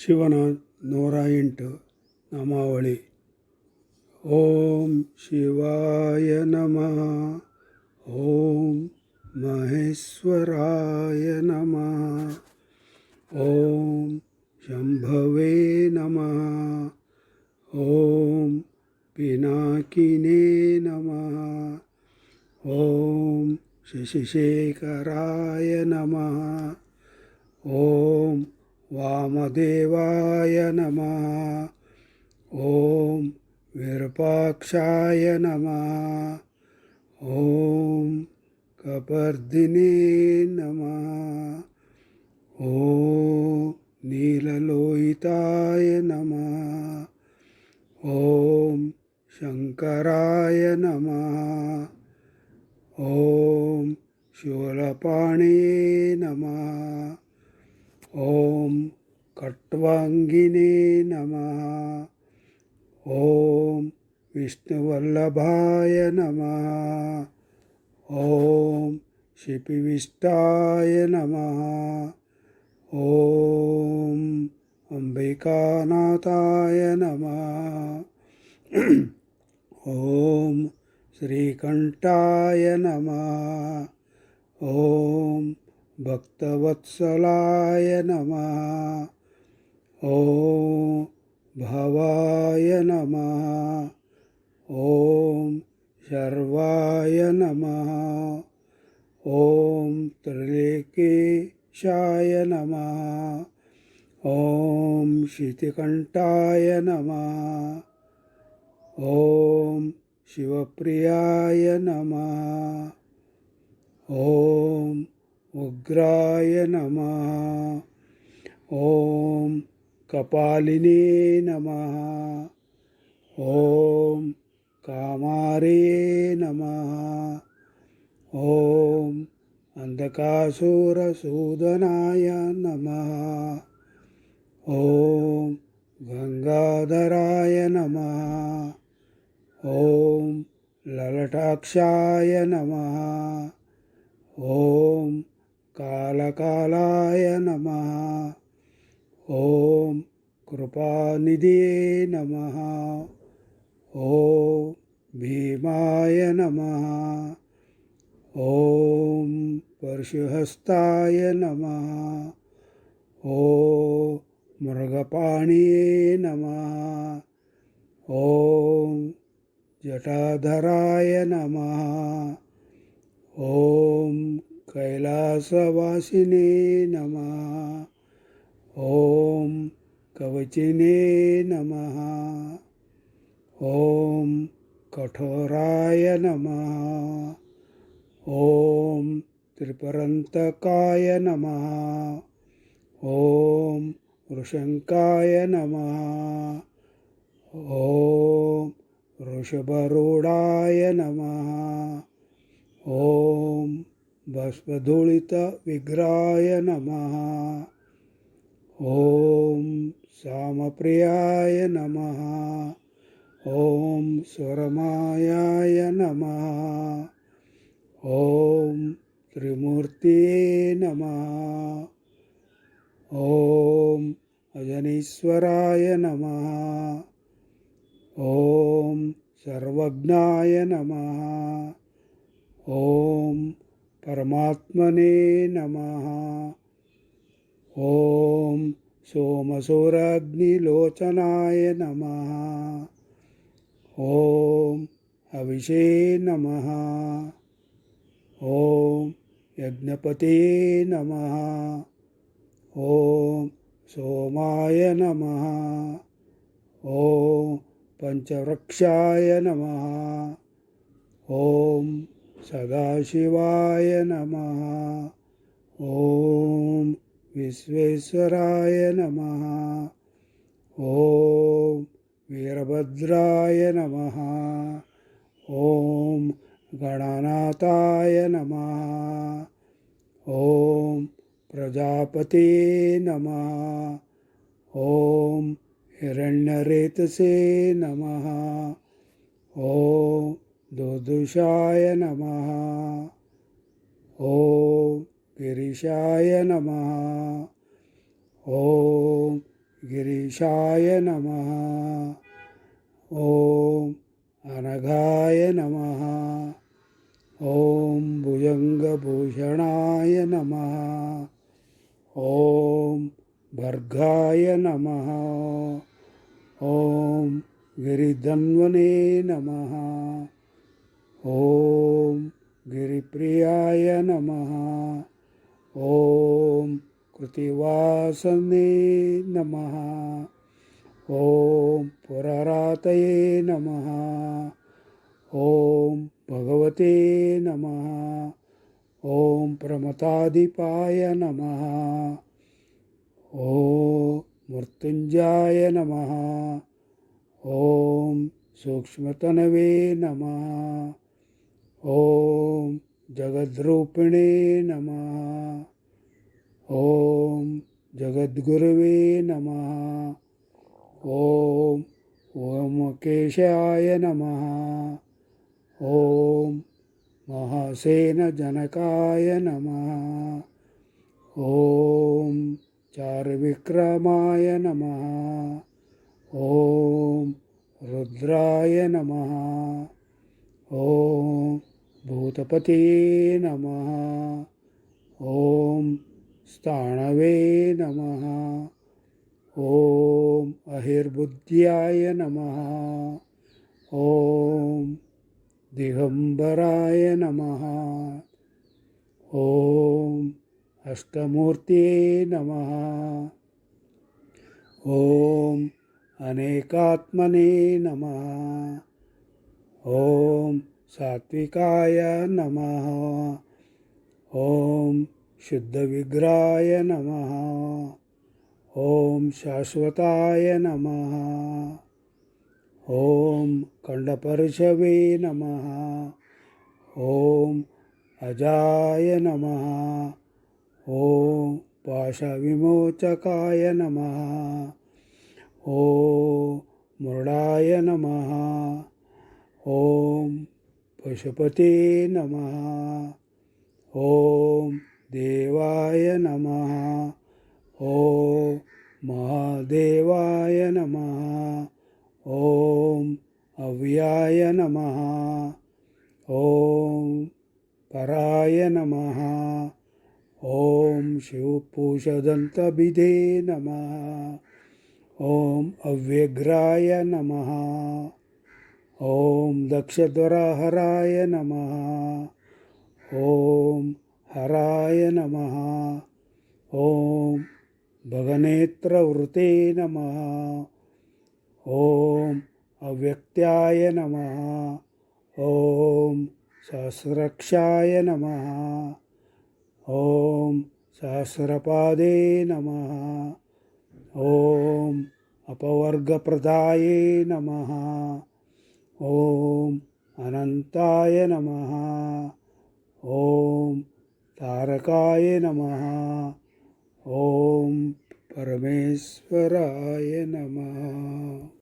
ಶಿವನ 108 ನಾಮಾವಳಿ. ಓಂ ಶಿವಾಯ ನಮಃ. ಓಂ ಮಹೇಶ್ವರಾಯ ನಮಃ. ಓಂ ಶಂಭವೇ ನಮಃ. ಓಂ ಪಿನಾಕಿನೇ ನಮಃ. ಓಂ ಶಶಿಶೇಖರಾಯ ನಮಃ. ಓಂ ವಾಮದೇವಾಯ ನಮಃ. ಓಂ ವಿರೂಪಾಕ್ಷಾಯ ನಮಃ. ಓಂ ಕಪರ್ದಿನೇ ನಮಃ. ಓಂ ನೀಲಲೋಹಿತಾಯ ನಮಃ. ಓಂ ಶಂಕರಾಯ ನಮಃ. ಓಂ ಶೂಲಪಾಣೇ ನಮಃ. ಓಂ ಖಟ್ವಾಂಗಿನೇ ನಮಃ. ಓಂ ವಿಷ್ಣುವಲ್ಲಭಾಯ ನಮಃ. ಓಂ ಶಿಪಿವಿಷ್ಟಾಯ ನಮಃ. ಓಂ ಅಂಬಿಕಾನಾಥಾಯ ನಮಃ. ಓಂ ಶ್ರೀಕಂಠಾಯ ನಮಃ. ಓಂ ಭಕ್ತವತ್ಸಲಾಯ ನಮಃ. ಓಂ ಭವಾಯ ನಮಃ. ಓಂ ಶರ್ವಾಯ ನಮಃ. ಓಂ ತ್ರಿಲೇಕೇಶಾಯ ನಮಃ. ಓಂ ಶಿತಿಕಂಠಾಯ ನಮಃ. ಓಂ ಶಿವಪ್ರಿಯಾಯ ನಮಃ. ಓಂ ಉಗ್ರಾಯ ನಮಃ. ಓಂ ಕಪಾಲಿನೇ ನಮಃ. ಓಂ ಕಾಮಾರೇ ನಮಃ. ಓಂ ಅಂಧಕಾಸುರಸೂದನಾಯ ನಮಃ. ಓಂ ಗಂಗಾಧರಾಯ ನಮಃ. ಓಂ ಲಲಾಟಾಕ್ಷಾಯ ನಮಃ. ಓಂ ಕಾಲಕಾಲಾಯ ನಮಃ. ಓಂ ಕೃಪಾನಿಧಿಯೇ ನಮಃ. ಓಂ ಭೀಮಾಯ ನಮಃ. ಓಂ ಪರಶುಹಸ್ತಾಯ ನಮಃ. ಓಂ ಮೃಗಪಾಣಿಯೇ ನಮಃ. ಓಂ ಜಟಾಧರಾಯ ನಮಃ. ಓಂ ಕೈಲಾಸವಾಸಿನೇ ನಮಃ. ಓಂ ಕವಚಿನೇ ನಮಃ. ಓಂ ಕಠೋರಾಯ ನಮಃ. ಓಂ ತ್ರಿಪುರಂತಕಾಯ ನಮಃ. ಓಂ ವೃಷಂಕಾಯ ನಮಃ. ಓಂ ವೃಷಭರೂಢಾಯ ನಮಃ. ಓಂ ಭಸ್ಮಧೂಳಿತ ವಿಗ್ರಹಾಯ ನಮಃ. ಓಂ ಸಾಮಪ್ರಿಯಾಯ ನಮಃ. ಓಂ ಸ್ವರಮಾಯಾಯ ನಮಃ. ಓಂ ತ್ರಿಮೂರ್ತಿಯೇ ನಮಃ. ಓಂ ಅಜನೀಶ್ವರಾಯ ನಮಃ. ಓಂ ಸರ್ವಜ್ಞಾಯ ನಮಃ. ಓಂ ಪರಮಾತ್ಮನೇ ನಮಃ. ಓಂ ಸೋಮಸೂರಾಗ್ನಿಲೋಚನಾಯ ನಮಃ. ಓಂ ಹವಿಷೇ ನಮಃ. ಓಂ ಯಜ್ಞಪತೇ ನಮಃ. ಓಂ ಸೋಮಾಯ ನಮಃ. ಓಂ ಪಂಚವೃಕ್ಷಾಯ ನಮಃ. ಓಂ ಸದಾಶಿವಾಯ ನಮಃ. ಓಂ ವಿಶ್ವೇಶ್ವರಾಯ ನಮಃ. ಓಂ ವೀರಭದ್ರಾಯ ನಮಃ. ಓಂ ಗಣನಾಥಾಯ ನಮಃ. ಓಂ ಪ್ರಜಾಪತಿ ನಮಃ. ಓಂ ಹಿರಣ್ಯರೇತಸೇ ನಮಃ. ಓಂ ದುದುಷಾಯ ನಮಃ. ಓಂ ಗಿರೀಶಾಯ ನಮಃ. ಓಂ गिरीशाय नमः। ॐ अनघाय नमः। ॐ भुजङ्गभूषणाय नमः। ॐ भर्गाय नमः। ॐ गिरिधन्वने नमः। ॐ गिरिप्रियाय नमः। ॐ कृतिवासने नमः। ॐ पुररातये नमः। ॐ भगवते नमः। ॐ प्रमथाधिपाय नमः। ॐ मृत्युञ्जयाय नमः। ॐ सूक्ष्मतनवे नमः। ॐ जगद्रूपिणे नमः। ॐ जगद्गुरवे नमः। ॐ ओमकेशाय नमः। ॐ महासेनजनकाय नमः। ॐ चारुविक्रमाय नमः। ॐ रुद्राय नमः। ॐ भूतपते नमः। ॐ स्थाणवे नमः। ॐ अहिर्बुद्ध्याय नमः। ॐ दिगंबराय नमः। ॐ अष्टमूर्तये नमः। ॐ अनेकात्मने नमः। ॐ सात्विकाय नमः। ॐ शुद्धविग्रहाय नमः। ॐ शाश्वताय नमः। ॐ खण्डपर्शवे नमः। ॐ अजाय नमः। ॐ पाशविमोचकाय नमः। ॐ मृडाय नमः। ॐ पशुपते नमः। ॐ देवाय नमः। ॐ महादेवाय नमः। ॐ अव्याय नमः। ॐ पराय नमः। ॐ शिवपूषदन्तभिधे नमः। ॐ अव्यग्राय नमः। ॐ दक्षद्वरहराय नमः। ॐ हराय नमः। ॐ भगनेत्रवृते नमः। ॐ अव्यक्त्याय नमः। ॐ सहस्रक्षाय नमः। ॐ सहस्रपादे नमः। ॐ अपवर्गप्रदाये नमः। ॐ अनन्ताय नमः। ॐ तारकाय नमः। ॐ परमेश्वराय नमः।